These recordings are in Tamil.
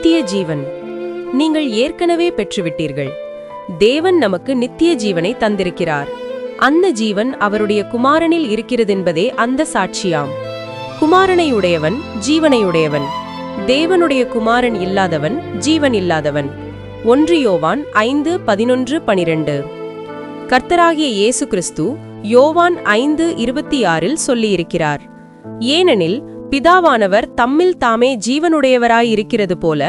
நித்திய ஜீவன். நீங்கள் ஏற்கனவே பெற்றுவிட்டீர்கள். தேவன் நமக்கு நித்திய ஜீவனை தந்திருக்கிறார். அந்த ஜீவன் அவருடைய குமாரனில் இருக்கிறதென்பதே அந்த சாட்சியாம். குமாரனை உடையவன் ஜீவனையுடையவன். தேவனுடைய குமாரன் இல்லாதவன் ஜீவன் இல்லாதவன். 1 யோவான் 5:11-12. கர்த்தராகிய இயேசு கிறிஸ்து யோவான் 5:26 சொல்லியிருக்கிறார், ஏனெனில் பிதாவானவர் தம்மில் தாமே ஜீவனுடையவராயிருக்கிறது போல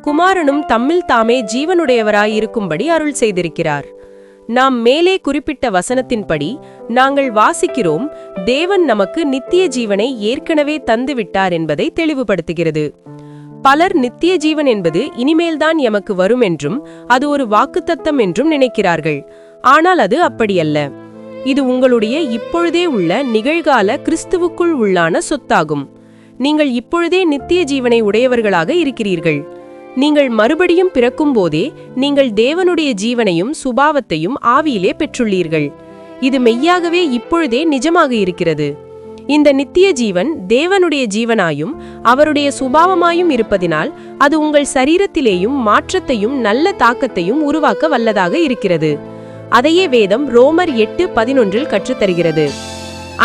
குமாரனும் தம்மில் தாமே ஜீவனுடையவராயிருக்கும்படி அருள் செய்திருக்கிறார். நாம் மேலே குறிப்பிட்ட வசனத்தின்படி நாங்கள் வாசிக்கிறோம், தேவன் நமக்கு நித்திய ஜீவனை ஏற்கனவே தந்துவிட்டார் என்பதை தெளிவுபடுத்துகிறது. பலர் நித்திய ஜீவன் என்பது இனிமேல்தான் எமக்கு வரும் என்றும் அது ஒரு வாக்குத்தத்தம் என்றும் நினைக்கிறார்கள். ஆனால் அது அப்படியல்ல. இது உங்களுடைய இப்பொழுதே உள்ள நிகழ்கால கிறிஸ்துவுக்குள் உள்ளான சொத்தாகும். நீங்கள் இப்பொழுதே நித்திய ஜீவனை உடையவர்களாக இருக்கிறீர்கள். நீங்கள் மறுபடியும் பிறக்கும் போதே நீங்கள் தேவனுடைய ஜீவனையும் சுபாவத்தையும் ஆவியிலே பெற்றுள்ளீர்கள். இது மெய்யாகவே இப்பொழுதே நிஜமாக இருக்கிறது. இந்த நித்திய ஜீவன் தேவனுடைய ஜீவனாயும் அவருடைய சுபாவமாயும் இருப்பதினால் அது உங்கள் சரீரத்திலேயும் மாற்றத்தையும் நல்ல தாக்கத்தையும் உருவாக்க வல்லதாக இருக்கிறது. அதையே வேதம் ரோமர் 8:11 கற்றுத்தருகிறது.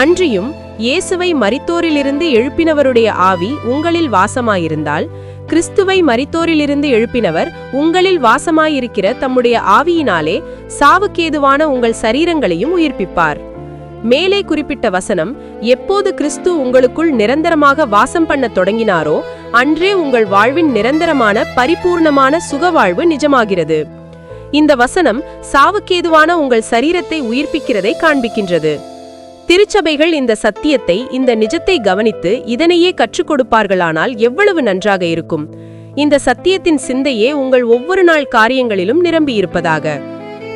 அன்றியும் இயேசுவை மரித்தோரிலிருந்து எழுப்பினவருடைய ஆவி உங்களில் வாசமாயிருந்தால், கிறிஸ்துவை மரித்தோரிலிருந்து எழுப்பினவர் உங்களில் வாசமாயிருக்கிற தம்முடைய ஆவியினாலே சாவுக்கேதுவான உங்கள் சரீரங்களையும் உயிர்ப்பிப்பார். மேலே குறிப்பிட்ட வசனம் எப்போது கிறிஸ்து உங்களுக்குள் நிரந்தரமாக வாசம் பண்ண தொடங்கினாரோ அன்றே உங்கள் வாழ்வின் நிரந்தரமான பரிபூர்ணமான சுகவாழ்வு நிஜமாகிறது. இந்த வசனம் சாவுக்கேதுவான உங்கள் சரீரத்தை உயிர்ப்பிக்கிறதை காண்பிக்கின்றது. திருச்சபைகள் இந்த சத்தியத்தை, இந்த நிஜத்தை கவனித்து இதனையே கற்றுக் கொடுப்பார்களானால் எவ்வளவு நன்றாக இருக்கும். இந்த சத்தியத்தின் சிந்தையே உங்கள் ஒவ்வொரு நாள் காரியங்களிலும் நிரம்பியிருப்பதாக.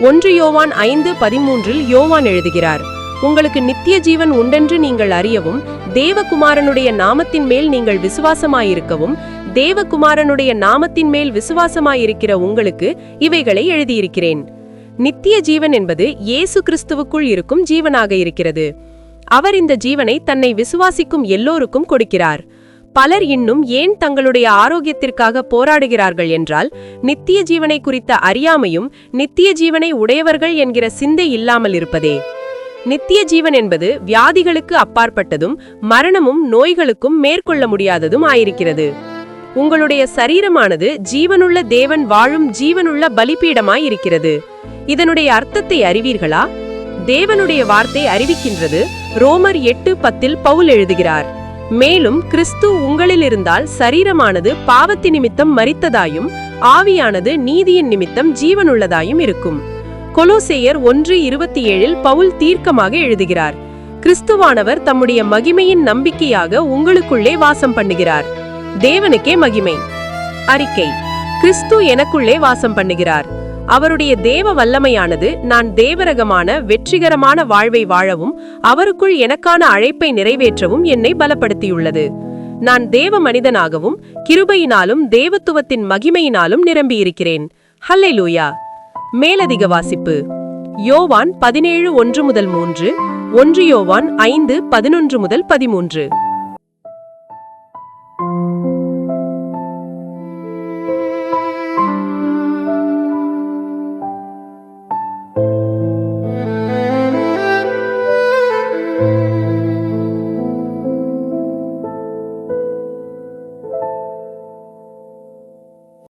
1 யோவான் 5:13 யோவான் எழுதுகிறார், உங்களுக்கு நித்திய ஜீவன் உண்டென்று நீங்கள் அறியவும் தேவகுமாரனுடைய நாமத்தின் மேல் நீங்கள் விசுவாசமாயிருக்கவும் தேவகுமாரனுடைய நாமத்தின் மேல் விசுவாசமாயிருக்கிற உங்களுக்கு இவைகளை எழுதியிருக்கிறேன். நித்திய ஜீவன் என்பது இயேசு கிறிஸ்துவுக்குள் இருக்கும் ஜீவனாக இருக்கிறது. அவர் இந்த ஜீவனை தன்னை விசுவாசிக்கும் எல்லோருக்கும் கொடுக்கிறார். பலர் இன்னும் ஏன் தங்களுடைய ஆரோக்கியத்திற்காக போராடுகிறார்கள் என்றால், நித்திய ஜீவனை குறித்த அறியாமையும் நித்திய ஜீவனை உடையவர்கள் என்கிற சிந்தை இல்லாமல் இருப்பதே. நித்திய ஜீவன் என்பது வியாதிகளுக்கு அப்பாற்பட்டதும் மரணமும் நோய்களுக்கும் மேற்கொள்ள முடியாததும் ஆயிருக்கிறது. உங்களுடைய சரீரமானது ஜீவனுள்ள தேவன் வாழும் ஜீவனுள்ள பலிபீடமாய் இருக்கிறது. இதனுடைய அர்த்தத்தை அறிவீர்களா? தேவனுடைய வார்த்தை அறிவிக்கின்றது. ரோமர் 8:10 பவுல் எழுதுகிறார், மேலும் கிறிஸ்து உங்களில் இருந்தால் சரீரமானது பாவத்தின் நிமித்தம் மரித்ததாயும் ஆவியானது நீதியின் நிமித்தம் ஜீவனுள்ளதாயும் இருக்கும். கொலோசேயர் 1:27 பவுல் தீர்க்கமாக எழுதுகிறார், கிறிஸ்துவானவர் தம்முடைய மகிமையின் நம்பிக்கையாக உங்களுக்குள்ளே வாசம் பண்ணுகிறார். தேவனுக்கே மகிமை. அறிக்கை: கிறிஸ்து எனக்குள்ளே வாசம் பண்ணுகிறார். அவருடைய தேவ வல்லமையானது நான் தேவரகமான வெற்றிகரமான வாழ்வை வாழவும் அவருக்குள் எனக்கான அழைப்பை நிறைவேற்றவும் என்னை பலப்படுத்தியுள்ளது. நான் தேவ மனிதனாகவும் கிருபையினாலும் தேவத்துவத்தின் மகிமையினாலும் நிரம்பியிருக்கிறேன். ஹல்லேலூயா. மேலதிக வாசிப்பு: யோவான் 17:1-3, 1 யோவான் 5:11-13.